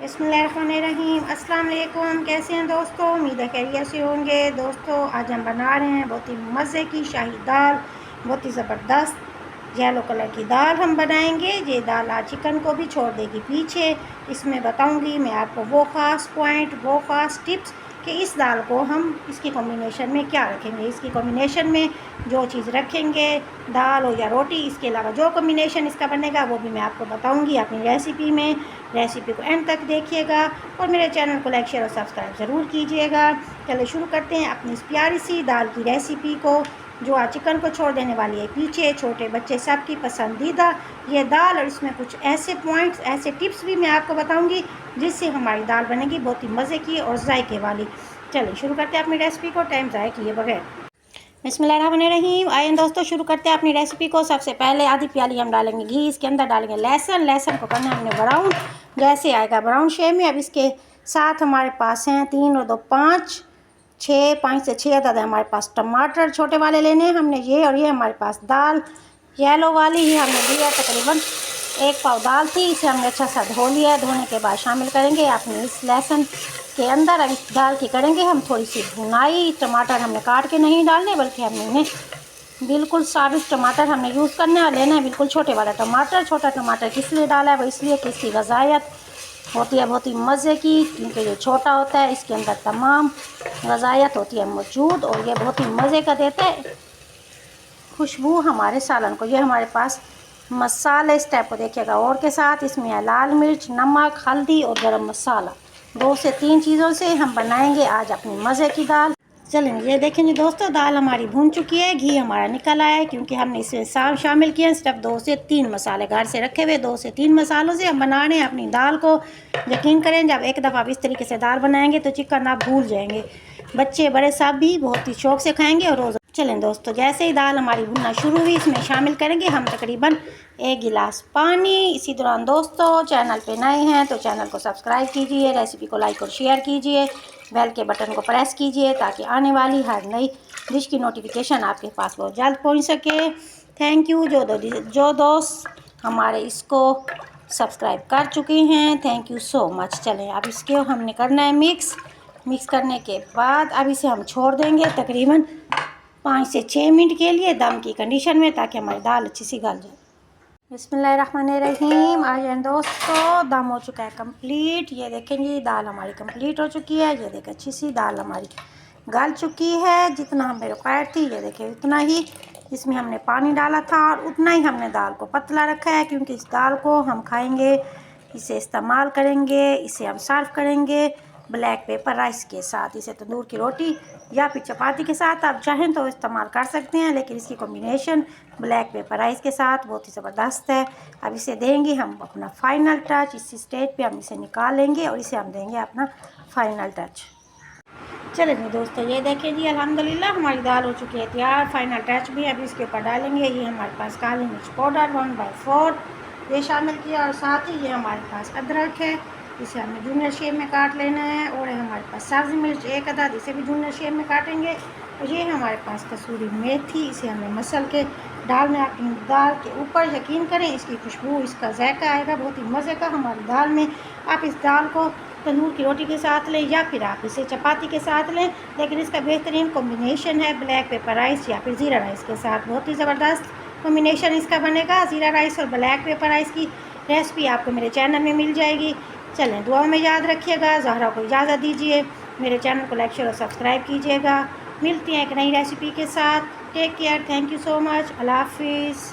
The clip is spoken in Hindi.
बिस्मिल्लाहिर्रहमानिर्रहीम। अस्सलाम वालेकुम। कैसे हैं दोस्तों? उम्मीद है खैरियत से होंगे। दोस्तों आज हम बना रहे हैं बहुत ही मज़े की शाही दाल, बहुत ही ज़बरदस्त येलो कलर की दाल हम बनाएंगे। ये दाल आज चिकन को भी छोड़ देगी पीछे। इसमें बताऊंगी मैं आपको वो ख़ास पॉइंट, वो ख़ास टिप्स कि इस दाल को हम इसकी कॉम्बिनेशन में क्या रखेंगे। इसकी कॉम्बिनेशन में जो चीज़ रखेंगे, दाल हो या रोटी, इसके अलावा जो कॉम्बिनेशन इसका बनेगा वो भी मैं आपको बताऊंगी अपनी रेसिपी में। रेसिपी को एंड तक देखिएगा और मेरे चैनल को लाइक शेयर और सब्सक्राइब ज़रूर कीजिएगा। चलिए शुरू करते हैं अपनी इस प्यारी सी दाल की रेसिपी को, जो आज चिकन को छोड़ देने वाली है पीछे। छोटे बच्चे सबकी पसंदीदा ये दाल, और इसमें कुछ ऐसे पॉइंट्स, ऐसे टिप्स भी मैं आपको बताऊंगी जिससे हमारी दाल बनेगी बहुत ही मज़े की और जायके वाली। चलिए शुरू करते हैं अपनी रेसिपी को टाइम ज़ाया किए बगैर। बिस्मिल्लाहिर्रहमानिर्रहीम। आइए दोस्तों शुरू करते हैं अपनी रेसिपी को। सबसे पहले आधी प्याली हम डालेंगे घी, इसके अंदर डालेंगे लहसुन। लहसुन को करना है हमने ब्राउन, जैसे आएगा ब्राउन शेप में। अब इसके साथ हमारे पास हैं 3 और 2 5 6 5 से 6 अदद हमारे पास टमाटर छोटे वाले लेने हैं हमने ये। और ये हमारे पास दाल येलो वाली ही हमने ली है, तकरीबन 1 पाव दाल थी। इसे हमने अच्छा सा धो लिया है। धोने के बाद शामिल करेंगे अपने इस लहसुन के अंदर। अब इस दाल की करेंगे हम थोड़ी सी भुनाई। टमाटर हमने काट के नहीं डालने, बल्कि हमने इन्हें बिल्कुल साबित टमाटर हमने यूज़ करना है और लेना है बिल्कुल छोटे वाला टमाटर। छोटा टमाटर किस लिए डाला है? वो इसलिए कि इसकी ग़ज़ायत होती है बहुत ही मज़े की, क्योंकि ये छोटा होता है, इसके अंदर तमाम ग़ज़ायत होती है मौजूद, और ये बहुत ही मज़े का देता है खुशबू हमारे सालन को। ये हमारे पास मसाले इस टाइप को देखिएगा, और के साथ इसमें है लाल मिर्च, नमक, हल्दी और गरम मसाला। 2 से 3 चीज़ों से हम बनाएंगे आज अपनी मज़े की दाल। चलेंगे ये देखेंगे दोस्तों, दाल हमारी भून चुकी है, घी हमारा निकल आया है, क्योंकि हमने इसमें शामिल किया सिर्फ 2 से 3 मसाले घर से रखे हुए। 2 से 3 मसालों से हम बना रहे हैं अपनी दाल को। यकीन करें जब एक दफ़ा आप इस तरीके से दाल बनाएंगे तो चिकन आप भूल जाएंगे। बच्चे बड़े सब भी बहुत ही शौक़ से खाएंगे और रोज़। चलें दोस्तों, जैसे ही दाल हमारी भुनना शुरू हुई, इसमें शामिल करेंगे हम तकरीबन 1 गिलास पानी। इसी दौरान दोस्तों चैनल पे नए हैं तो चैनल को सब्सक्राइब कीजिए, रेसिपी को लाइक और शेयर कीजिए, बेल के बटन को प्रेस कीजिए ताकि आने वाली हर नई डिश की नोटिफिकेशन आपके पास बहुत जल्द पहुंच सके। थैंक यू जो दोस्त हमारे इसको सब्सक्राइब कर चुके हैं, थैंक यू सो मच। चलें अब इसके हमने करना है मिक्स करने के बाद अब इसे हम छोड़ देंगे तकरीबन 5 से 6 मिनट के लिए दम की कंडीशन में, ताकि हमारी दाल अच्छी सी गल जाए। बिस्मिल्लाहिर्रहमानिर्रहीम। आज दोस्तों दम हो चुका है कंप्लीट। ये देखें जी दाल हमारी कंप्लीट हो चुकी है। ये देखें अच्छी सी दाल हमारी गल चुकी है। जितना हमें रिक्वायर्ड थी ये देखें उतना ही इसमें हमने पानी डाला था, और उतना ही हमने दाल को पतला रखा है, क्योंकि इस दाल को हम खाएंगे, इसे इस्तेमाल करेंगे, इसे हम सर्व करेंगे ब्लैक पेपर राइस के साथ। इसे तंदूर की रोटी या फिर चपाती के साथ आप चाहें तो इस्तेमाल कर सकते हैं, लेकिन इसकी कॉम्बिनेशन ब्लैक पेपर राइस के साथ बहुत ही ज़बरदस्त है। अब इसे देंगे हम अपना फाइनल टच। इस स्टेज पे हम इसे निकाल लेंगे और इसे हम देंगे अपना फाइनल टच। चलिए दोस्तों ये देखें जी अल्हम्दुलिल्लाह हमारी दाल हो चुकी है तैयार। फाइनल टच भी अभी इसके ऊपर डालेंगे। ये हमारे पास काली मिर्च पाउडर 1/4 ये शामिल किया, और साथ ही ये हमारे पास अदरक है, इसे हमें जूनियर शेप में काट लेना है। और हमारे पास सब्ज़ मिर्च 1 अदद, इसे भी जूनियर शेप में काटेंगे। और ये हमारे पास कसूरी मेथी, इसे हमें मसल के डालना है अपनी दाल के ऊपर। यकीन करें इसकी खुशबू, इसका जायका आएगा बहुत ही मज़े का हमारी दाल में। आप इस दाल को तंदूर की रोटी के साथ लें या फिर आप इसे चपाती के साथ लें, लेकिन इसका बेहतरीन कॉम्बिनेशन है ब्लैक पेपर राइस या फिर ज़ीरा राइस के साथ। बहुत ही ज़बरदस्त कॉम्बिनेशन इसका बनेगा। ज़ीरा राइस और ब्लैक पेपर राइस की रेसिपी आपको मेरे चैनल में मिल जाएगी। चलें दुआ में याद रखिएगा। ज़हरा को इजाज़त दीजिए, मेरे चैनल को लाइक शेयर और सब्सक्राइब कीजिएगा। मिलती हैं एक नई रेसिपी के साथ। Take care, thank you so much, अल्लाह हाफिज़।